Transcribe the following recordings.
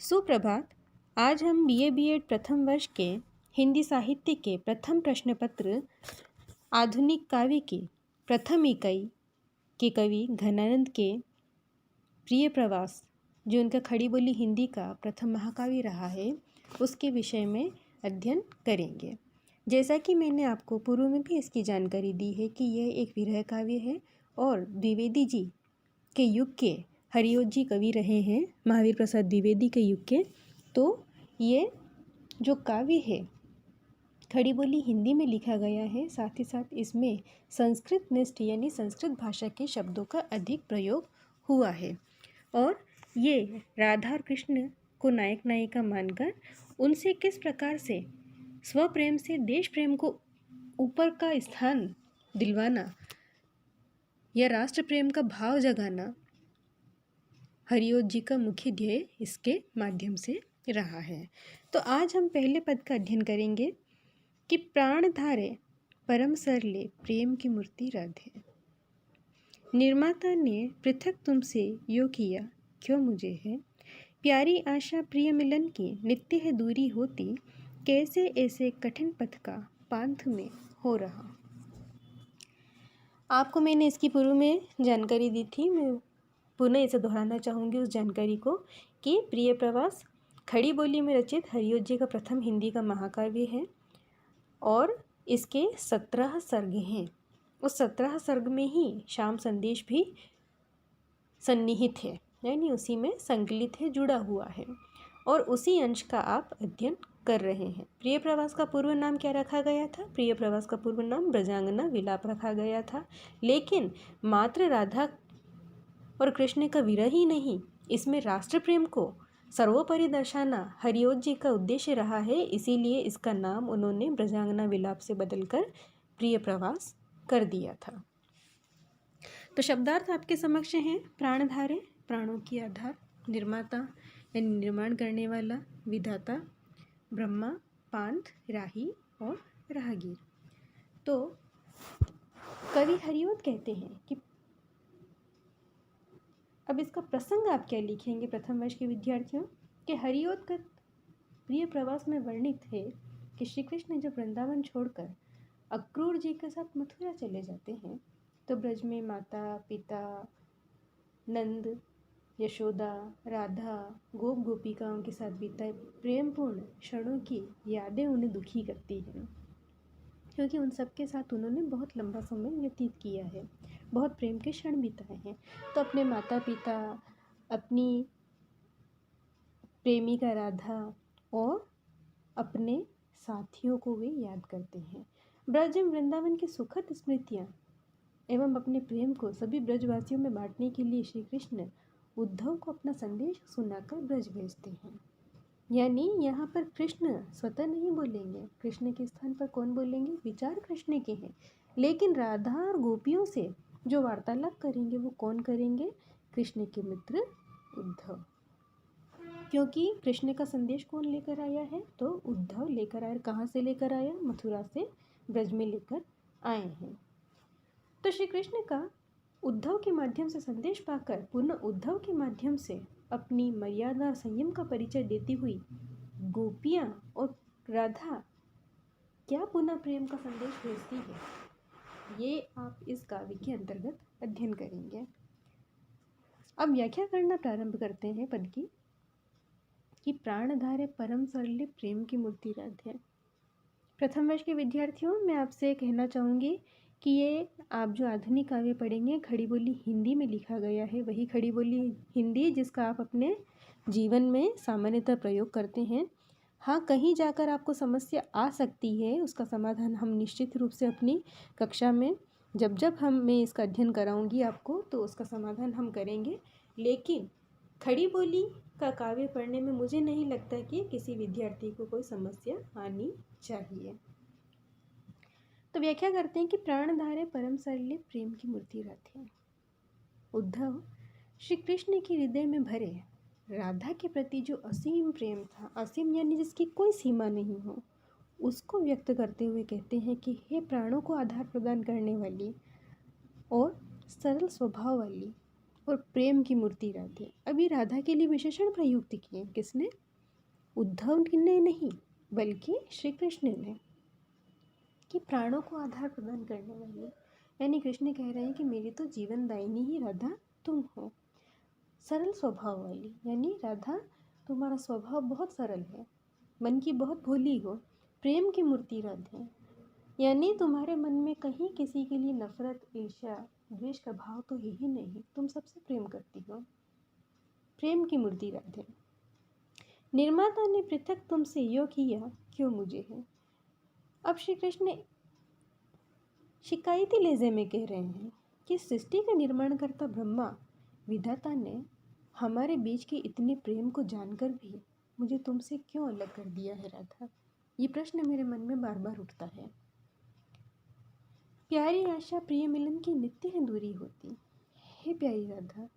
सुप्रभात। आज हम बीए बीएड प्रथम वर्ष के हिंदी साहित्य के प्रथम प्रश्न पत्र आधुनिक काव्य की प्रथम इकाई के कवि घनानंद के प्रिय प्रवास, जो उनका खड़ी बोली हिंदी का प्रथम महाकाव्य रहा है, उसके विषय में अध्ययन करेंगे। जैसा कि मैंने आपको पूर्व में भी इसकी जानकारी दी है कि यह एक विरह काव्य है और द्विवेदी जी के युग के हरिओत जी कवि रहे हैं, महावीर प्रसाद द्विवेदी के युग के। तो ये जो काव्य है खड़ी बोली हिंदी में लिखा गया है, साथ ही साथ इसमें संस्कृत निष्ठ यानी संस्कृत भाषा के शब्दों का अधिक प्रयोग हुआ है और ये राधा और कृष्ण को नायक नायिका मानकर उनसे किस प्रकार से स्वप्रेम से देश प्रेम को ऊपर का स्थान दिलवाना या राष्ट्र प्रेम का भाव जगाना हरिओत जी का मुख्य ध्येय इसके माध्यम से रहा है। तो आज हम पहले पद का अध्ययन करेंगे कि प्राण धारे परम सरले प्रेम की मूर्ति राधे। निर्माता ने पृथक तुमसे यो किया क्यों मुझे है, प्यारी आशा प्रिय मिलन की नित्य है दूरी होती, कैसे ऐसे कठिन पथ का पांथ में हो रहा। आपको मैंने इसकी पूर्व में जानकारी दी थी, मैं पुनः इसे दोहराना चाहूँगी उस जानकारी को कि प्रिय प्रवास खड़ी बोली में रचित हरिओत जी का प्रथम हिंदी का महाकाव्य है और इसके 17 सर्ग हैं। उस 17 सर्ग में ही श्याम संदेश भी सन्निहित है, यानी उसी में संकलित है, जुड़ा हुआ है और उसी अंश का आप अध्ययन कर रहे हैं। प्रिय प्रवास का पूर्व नाम क्या रखा गया था? प्रिय प्रवास का पूर्व नाम ब्रजांगना विलाप रखा गया था, लेकिन मात्र राधा और कृष्ण का विरह ही नहीं, इसमें राष्ट्र प्रेम को सर्वोपरि दर्शाना हरिओत जी का उद्देश्य रहा है। इसीलिए इसका नाम उन्होंने ब्रजांगना विलाप से बदलकर प्रिय प्रवास कर दिया था। तो शब्दार्थ आपके समक्ष हैं। प्राणधारे, प्राणों की आधार, निर्माता यानी निर्माण करने वाला, विधाता ब्रह्मा, पांथ राही और राहगीर। तो कवि हरिओत कहते हैं कि अब इसका प्रसंग आप क्या लिखेंगे प्रथम वर्ष के विद्यार्थियों, कि हरिओत का प्रिय प्रवास में वर्णित है कि श्री कृष्ण जब वृंदावन छोड़कर अक्रूर जी के साथ मथुरा चले जाते हैं तो ब्रज में माता पिता नंद यशोदा राधा गोप गोपिकाओं के साथ बीता प्रेमपूर्ण क्षणों की यादें उन्हें दुखी करती हैं, क्योंकि उन सबके साथ उन्होंने बहुत लंबा समय व्यतीत किया है, बहुत प्रेम के क्षण बिताए हैं। तो अपने माता पिता, अपनी प्रेमिका राधा और अपने साथियों को वे याद करते हैं। ब्रज एवं वृंदावन की सुखद स्मृतियाँ एवं अपने प्रेम को सभी ब्रजवासियों में बांटने के लिए श्री कृष्ण उद्धव को अपना संदेश सुनाकर ब्रज भेजते हैं। यानी यहाँ पर कृष्ण स्वतः नहीं बोलेंगे, कृष्ण के स्थान पर कौन बोलेंगे? विचार कृष्ण के हैं, लेकिन राधा और गोपियों से जो वार्तालाप करेंगे वो कौन करेंगे? कृष्ण के मित्र उद्धव। क्योंकि कृष्ण का संदेश कौन लेकर आया है? तो उद्धव लेकर आया। कहाँ से लेकर आया? मथुरा से ब्रज में लेकर आए हैं। तो श्री कृष्ण का उद्धव के माध्यम से संदेश पाकर पुनः उद्धव के माध्यम से अपनी मर्यादा और संयम का परिचय देती हुई गोपियाँ और राधा क्या पुनः प्रेम का संदेश भेजती है, ये आप इस काव्य के अंतर्गत अध्ययन करेंगे। अब व्याख्या करना प्रारंभ करते हैं पद की कि प्राणधारे परम सरले प्रेम की मूर्ति राधे। प्रथम वर्ष के विद्यार्थियों, मैं आपसे कहना चाहूँगी कि ये आप जो आधुनिक काव्य पढ़ेंगे खड़ी बोली हिंदी में लिखा गया है, वही खड़ी बोली हिंदी जिसका आप अपने जीवन में सामान्यतः प्रयोग करते हैं। हाँ, कहीं जाकर आपको समस्या आ सकती है, उसका समाधान हम निश्चित रूप से अपनी कक्षा में जब मैं इसका अध्ययन कराऊंगी आपको, तो उसका समाधान हम करेंगे। लेकिन खड़ी बोली का काव्य पढ़ने में मुझे नहीं लगता कि किसी विद्यार्थी को कोई समस्या आनी चाहिए। तो व्याख्या करते हैं कि प्राणधारे परम सरले प्रेम की मूर्ति राधे। उद्धव श्री कृष्ण के हृदय में भरे राधा के प्रति जो असीम प्रेम था, असीम यानी जिसकी कोई सीमा नहीं हो, उसको व्यक्त करते हुए कहते हैं कि हे प्राणों को आधार प्रदान करने वाली और सरल स्वभाव वाली और प्रेम की मूर्ति राधे। अभी राधा के लिए विशेषण प्रयुक्त किए किसने? उद्धव ने नहीं, बल्कि श्री कृष्ण ने, कि प्राणों को आधार प्रदान करने वाली, यानी कृष्ण कह रहे हैं कि मेरी तो जीवन दायिनी ही राधा तुम हो। सरल स्वभाव वाली, यानी राधा तुम्हारा स्वभाव बहुत सरल है, मन की बहुत भोली हो। प्रेम की मूर्ति राधे, यानी तुम्हारे मन में कहीं किसी के लिए नफरत, ईर्ष्या, द्वेष का भाव तो है ही नहीं, तुम सबसे प्रेम करती हो। प्रेम की मूर्ति राधे। निर्माता ने पृथक तुमसे यो किया, क्यों मुझे है। अब श्री कृष्ण शिकायती लहजे में कह रहे हैं कि सृष्टि का निर्माण करता ब्रह्मा विधाता ने हमारे बीच के इतने प्रेम को जानकर भी मुझे तुमसे क्यों अलग कर दिया है राधा। ये प्रश्न मेरे मन में बार बार उठता है। प्यारी आशा प्रिय मिलन की नित्य है दूरी होती। हे प्यारी राधा,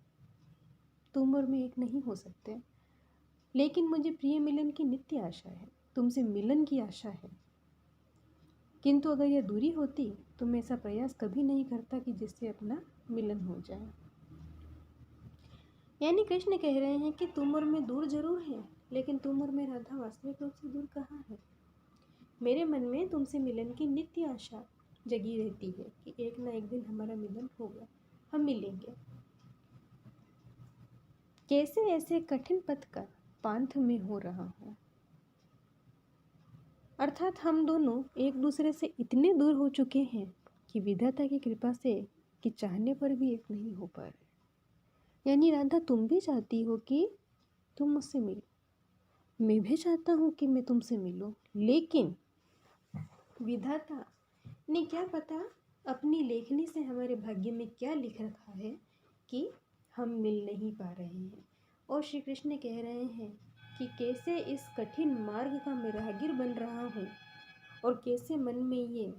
तुम और मैं एक नहीं हो सकते, लेकिन मुझे प्रिय मिलन की नित्य आशा है, तुमसे मिलन की आशा है। किंतु अगर यह दूरी होती तो मैं ऐसा प्रयास कभी नहीं करता कि जिससे अपना मिलन हो जाए। यानी कृष्ण कह रहे हैं कि तुम और मैं दूर जरूर हैं, लेकिन तुम और मैं राधा वास्तविक रूप से दूर कहाँ है। मेरे मन में तुमसे मिलन की नित्य आशा जगी रहती है कि एक ना एक दिन हमारा मिलन होगा, हम मिलेंगे। कैसे ऐसे कठिन पथ का पांथ में हो रहा हूँ, अर्थात हम दोनों एक दूसरे से इतने दूर हो चुके हैं कि विधाता की कृपा से कि चाहने पर भी एक नहीं हो पा रहे। यानी राधा, तुम भी चाहती हो कि तुम मुझसे मिलो, मैं भी चाहता हूँ कि मैं तुमसे मिलूं, लेकिन विधाता ने क्या पता अपनी लेखनी से हमारे भाग्य में क्या लिख रखा है कि हम मिल नहीं पा रहे हैं। और श्री कृष्ण कह रहे हैं कि कैसे इस कठिन मार्ग का मैं राहगीर बन रहा हूँ और कैसे मन में ये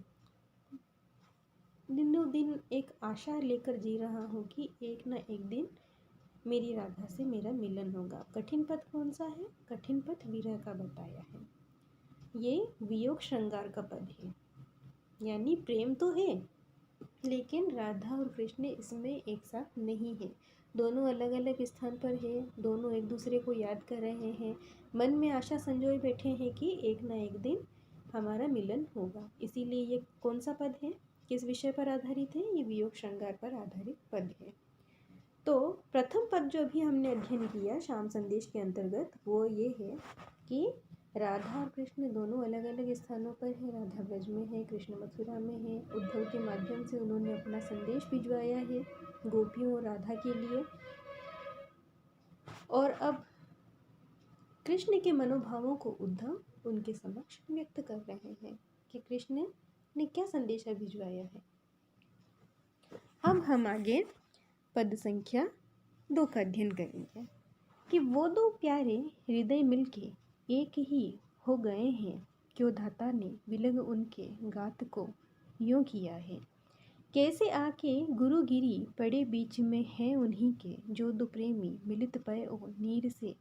दिनों दिन एक आशा लेकर जी रहा हूँ कि एक ना एक दिन मेरी राधा से मेरा मिलन होगा। कठिन पथ कौन सा है? कठिन पथ विरह का बताया है। ये वियोग श्रृंगार का पद है, यानी प्रेम तो है लेकिन राधा और कृष्ण इसमें एक साथ नहीं है, दोनों अलग अलग स्थान पर है, दोनों एक दूसरे को याद कर रहे हैं, मन में आशा संजोए बैठे हैं कि एक ना एक दिन हमारा मिलन होगा। इसीलिए ये कौन सा पद है, किस विषय पर आधारित है? ये वियोग श्रृंगार पर आधारित पद है। तो प्रथम पद जो भी हमने अध्ययन किया श्याम संदेश के अंतर्गत वो ये है कि राधा और कृष्ण दोनों अलग अलग स्थानों पर है। राधा ब्रज में है, कृष्ण मथुरा में है। उद्धव के माध्यम से उन्होंने अपना संदेश भिजवाया है गोपियों और राधा के लिए। और अब कृष्ण के मनोभावों को उद्धव उनके समक्ष व्यक्त कर रहे हैं कि कृष्ण ने क्या संदेशा भिजवाया है। अब हम आगे पद संख्या 2 का अध्ययन करेंगे कि वो दो प्यारे हृदय मिलके एक ही हो गए हैं, क्यों धाता ने विलग उनके गात को यूं किया है। कैसे आके गुरुगिरी पड़े बीच में है उन्हीं के, जो दो प्रेमी मिलित पय ओ नीर से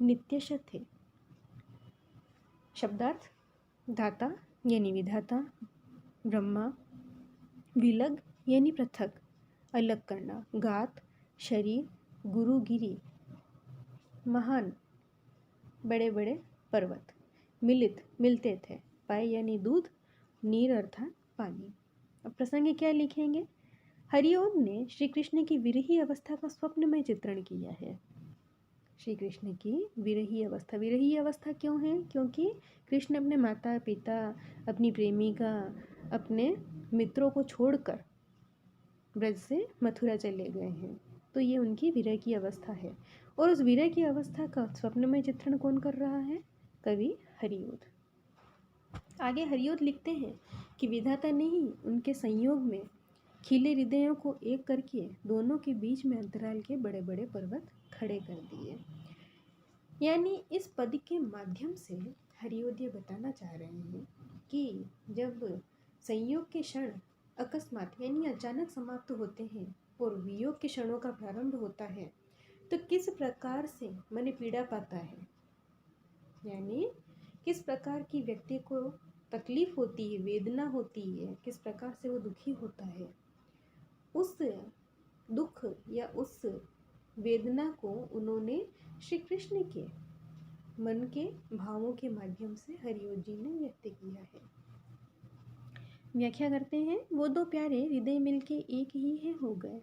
नित्यश थे। शब्दार्थ: धाता यानी विधाता, ब्रह्मा, विलग यानी पृथक, अलग करना, गात शरीर, गुरुगिरी महान बड़े बड़े पर्वत, मिलित मिलते थे, पाए यानी दूध, नीर अर्थात पानी। अब प्रसंग क्या लिखेंगे? हरिओम ने श्री कृष्ण की विरही अवस्था का स्वप्न में चित्रण किया है। श्री कृष्ण की विरही अवस्था क्यों है? क्योंकि कृष्ण अपने माता पिता, अपनी प्रेमिका, अपने मित्रों को छोड़कर ब्रज से मथुरा चले गए हैं, तो ये उनकी विरह की अवस्था है। और उस विरह की अवस्था का स्वप्न में चित्रण कौन कर रहा है? कवि हरिओद। आगे हरिओद लिखते हैं कि विधाता ने ही उनके संयोग में खिले हृदयों को एक करके दोनों के बीच में अंतराल के बड़े बड़े पर्वत खड़े कर दिए। यानी इस पद के माध्यम से हरिओद ये बताना चाह रहे हैं कि जब संयोग के क्षण अकस्मात यानी अचानक समाप्त होते हैं और वियोग के क्षणों का प्रारंभ होता है तो किस प्रकार से मन पीड़ा पाता है, यानी किस प्रकार की व्यक्ति को तकलीफ होती है, वेदना होती है, किस प्रकार से वो दुखी होता है। उस दुख या उस वेदना को उन्होंने श्री कृष्ण के मन के भावों के माध्यम से हरिओ जी ने व्यक्त किया है। व्याख्या करते हैं, वो दो प्यारे हृदय मिलके एक ही है हो गए,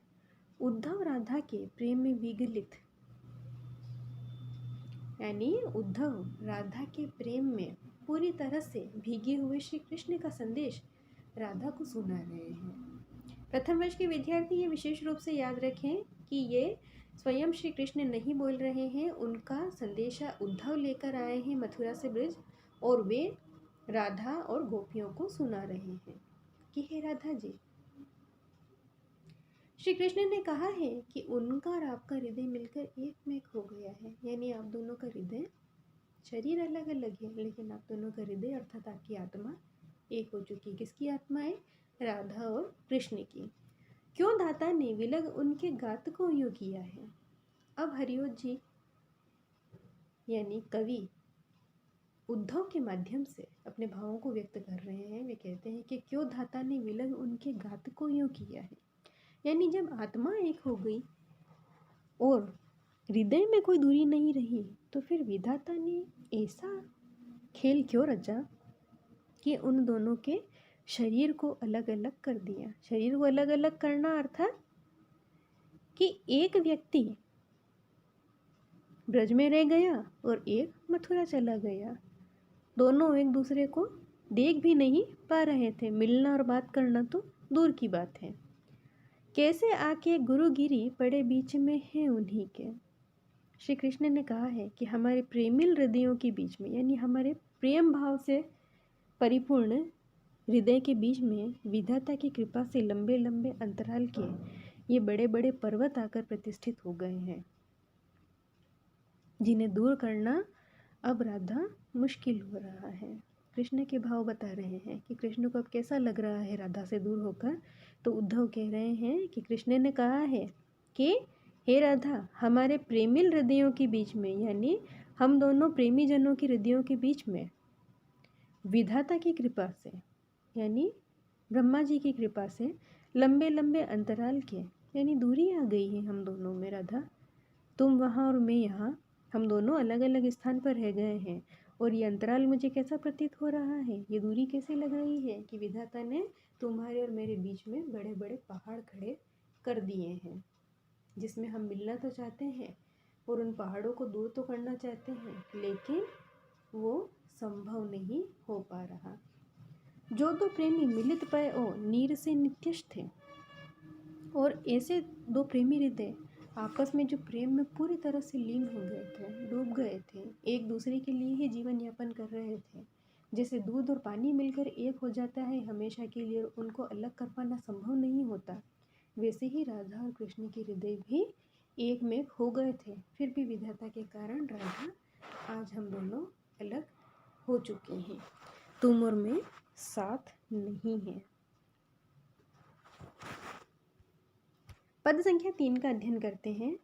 उद्धव राधा के प्रेम में विगलित। यानी उद्धव राधा के प्रेम में पूरी तरह से भीगे हुए श्री कृष्ण का संदेश राधा को सुना रहे हैं। प्रथम वर्ष के विद्यार्थी ये विशेष रूप से याद रखें कि ये स्वयं श्री कृष्ण नहीं बोल रहे हैं, उनका संदेशा उद्धव लेकर आए हैं मथुरा से ब्रज, और वे राधा और गोपियों को सुना रहे हैं कि हे राधा जी, श्री कृष्ण ने कहा है कि उनका और आपका हृदय मिलकर एक में एक हो गया है। यानी आप दोनों का हृदय, शरीर अलग अलग है लेकिन आप दोनों का हृदय अर्थात आपकी आत्मा एक हो चुकी। किसकी आत्मा है? राधा और कृष्ण की। क्यों दाता ने विलग उनके गात को यूं किया है। अब हरिओ जी यानी कवि उद्धव के माध्यम से अपने भावों को व्यक्त कर रहे हैं। वे कहते हैं कि क्यों धाता ने विलग उनके गात को यूं किया है। यानी जब आत्मा एक हो गई और हृदय में कोई दूरी नहीं रही, तो फिर विधाता ने ऐसा खेल क्यों रचा कि उन दोनों के शरीर को अलग अलग कर दिया। शरीर को अलग अलग करना अर्थात कि एक व्यक्ति ब्रज में रह गया और एक मथुरा चला गया। दोनों एक दूसरे को देख भी नहीं पा रहे थे, मिलना और बात करना तो दूर की बात है। कैसे आके गुरुगिरी पड़े बीच में है उन्हीं के। श्री कृष्ण ने कहा है कि हमारे प्रेमिल हृदयों के बीच में, यानी हमारे प्रेम भाव से परिपूर्ण हृदय के बीच में विधाता की कृपा से लंबे लंबे अंतराल के ये बड़े बड़े पर्वत आकर प्रतिष्ठित हो गए हैं, जिन्हें दूर करना अब राधा मुश्किल हो रहा है। कृष्ण के भाव बता रहे हैं कि कृष्ण को अब कैसा लग रहा है राधा से दूर होकर। तो उद्धव कह रहे हैं कि कृष्ण ने कहा है कि हे राधा, हमारे प्रेमिल हृदयों के बीच में, यानी हम दोनों प्रेमी जनों के हृदयों के बीच में विधाता की कृपा से, यानी ब्रह्मा जी की कृपा से लंबे लंबे अंतराल के, यानी दूरी आ गई है हम दोनों में। राधा, तुम वहाँ और मैं यहाँ, हम दोनों अलग अलग स्थान पर रह गए हैं। और ये अंतराल मुझे कैसा प्रतीत हो रहा है, ये दूरी कैसे लग रही है कि विधाता ने तुम्हारे और मेरे बीच में बड़े बड़े पहाड़ खड़े कर दिए हैं, जिसमें हम मिलना तो चाहते हैं और उन पहाड़ों को दूर तो करना चाहते हैं, लेकिन वो संभव नहीं हो पा रहा। जो दो प्रेमी मिलित पाए ओ नीर से नित्यश थे। और ऐसे दो प्रेमी हृदय आपस में जो प्रेम में पूरी तरह से लीन हो गए थे, डूब गए थे, एक दूसरे के लिए ही जीवन यापन कर रहे थे। जैसे दूध और पानी मिलकर एक हो जाता है हमेशा के लिए और उनको अलग कर पाना संभव नहीं होता, वैसे ही राधा और कृष्ण के हृदय भी एक में हो गए थे। फिर भी विधाता के कारण राधा, आज हम दोनों अलग हो चुके हैं, तुम और मैं साथ नहीं हैं। पद संख्या 3 का अध्ययन करते हैं।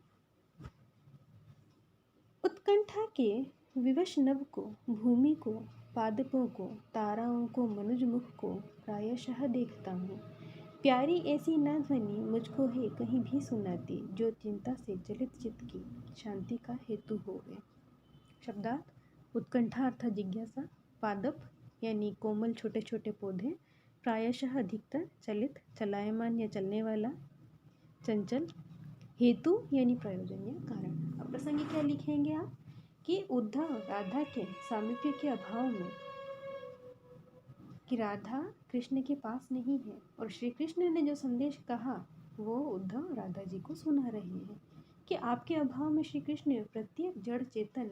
उत्कंठा के विवश नभ को, भूमि को, पादपों को, ताराओं को, मनुज मुख को प्रायशः देखता हूँ। प्यारी ऐसी ना ध्वनि मुझको है कहीं भी सुनाती, जो चिंता से चलित चित्त की शांति का हेतु होवे। शब्दार्थ: उत्कंठा अर्थात जिज्ञासा, पादप यानी कोमल छोटे छोटे पौधे, प्रायशः अधिकतर, चलित चलायमान या चलने वाला, चंचल, हेतु यानी प्रयोजन या कारण। अब प्रसंग क्या लिखेंगे आप कि उद्धव राधा के सामीप्य के अभाव में, कि राधा कृष्ण के पास नहीं है और श्री कृष्ण ने जो संदेश कहा वो उद्धव राधा जी को सुना रहे हैं कि आपके अभाव में श्री कृष्ण प्रत्येक जड़ चेतन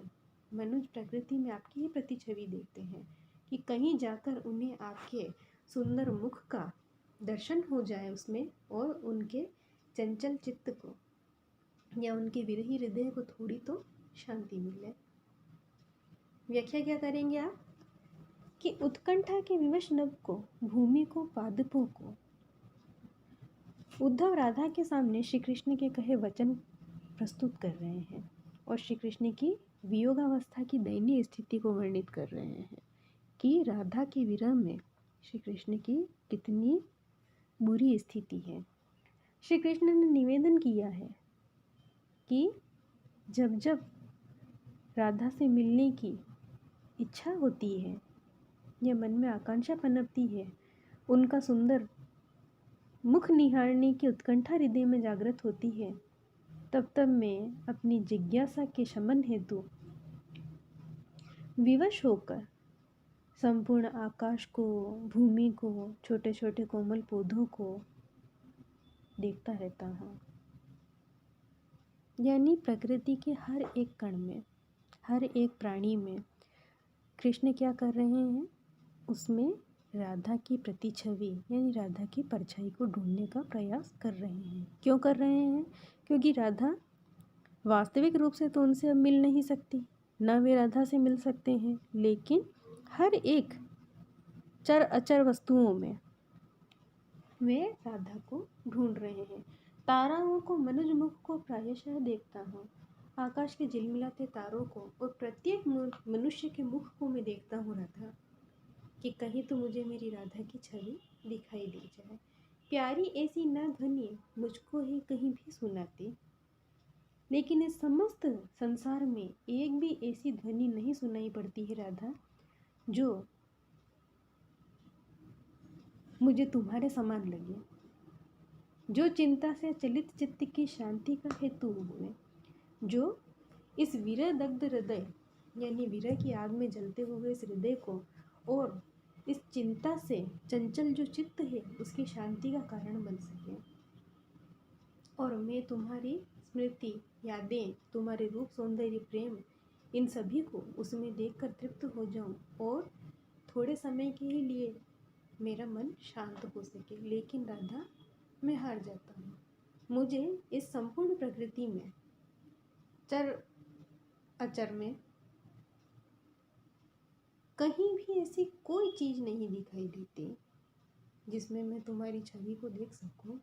मनुष्य प्रकृति में आपकी ही प्रतिछवि देखते हैं, कि कहीं जाकर उन्हें आपके सुंदर मुख का दर्शन हो जाए उसमें, और उनके चंचल चित्त को या उनके विरही हृदय को थोड़ी तो शांति मिले। व्याख्या क्या करेंगे आप कि उत्कंठा के विवश नभ को, भूमि को, पादपों को, उद्धव राधा के सामने श्री कृष्ण के कहे वचन प्रस्तुत कर रहे हैं और श्री कृष्ण की वियोगावस्था की दयनीय स्थिति को वर्णित कर रहे हैं कि राधा के विरह में श्री कृष्ण की कितनी बुरी स्थिति है। श्री कृष्ण ने निवेदन किया है कि जब जब राधा से मिलने की इच्छा होती है या मन में आकांक्षा पनपती है, उनका सुंदर मुख निहारने की उत्कंठा हृदय में जागृत होती है, तब तब मैं अपनी जिज्ञासा के शमन हेतु विवश होकर संपूर्ण आकाश को, भूमि को, छोटे छोटे कोमल पौधों को देखता रहता हूँ। यानी प्रकृति के हर एक कण में, हर एक प्राणी में कृष्ण क्या कर रहे हैं, उसमें राधा की प्रतिछवि यानी राधा की परछाई को ढूंढने का प्रयास कर रहे हैं। क्यों कर रहे हैं? क्योंकि राधा वास्तविक रूप से तो उनसे अब मिल नहीं सकती, न वे राधा से मिल सकते हैं, लेकिन हर एक चर अचर वस्तुओं में वे राधा को ढूंढ रहे हैं। ताराओं को, मनुज मुख को प्रायशः देखता हूँ, आकाश के झिलमिलाते तारों को और प्रत्येक मनुष्य के मुख को मैं देखता हूँ राधा, कि कहीं तो मुझे मेरी राधा की छवि दिखाई दे जाए। प्यारी ऐसी न ध्वनि मुझको ही कहीं भी सुनाती, लेकिन इस समस्त संसार में एक भी ऐसी ध्वनि नहीं सुनाई पड़ती है राधा, जो मुझे तुम्हारे समान लगे, जो चिंता से चलित चित्त की शांति का हेतु हुए, जो इस विरह दग्ध हृदय यानी विरह की आग में जलते हुए इस हृदय को और इस चिंता से चंचल जो चित्त है उसकी शांति का कारण बन सके। और मैं तुम्हारी स्मृति, यादें, तुम्हारे रूप, सौंदर्य, प्रेम, इन सभी को उसमें देखकर तृप्त हो जाऊं और थोड़े समय के ही लिए मेरा मन शांत हो सके। लेकिन राधा, मैं हार जाता हूँ। मुझे इस संपूर्ण प्रकृति में, चर अचर में कहीं भी ऐसी कोई चीज़ नहीं दिखाई देती जिसमें मैं तुम्हारी छवि को देख सकूं।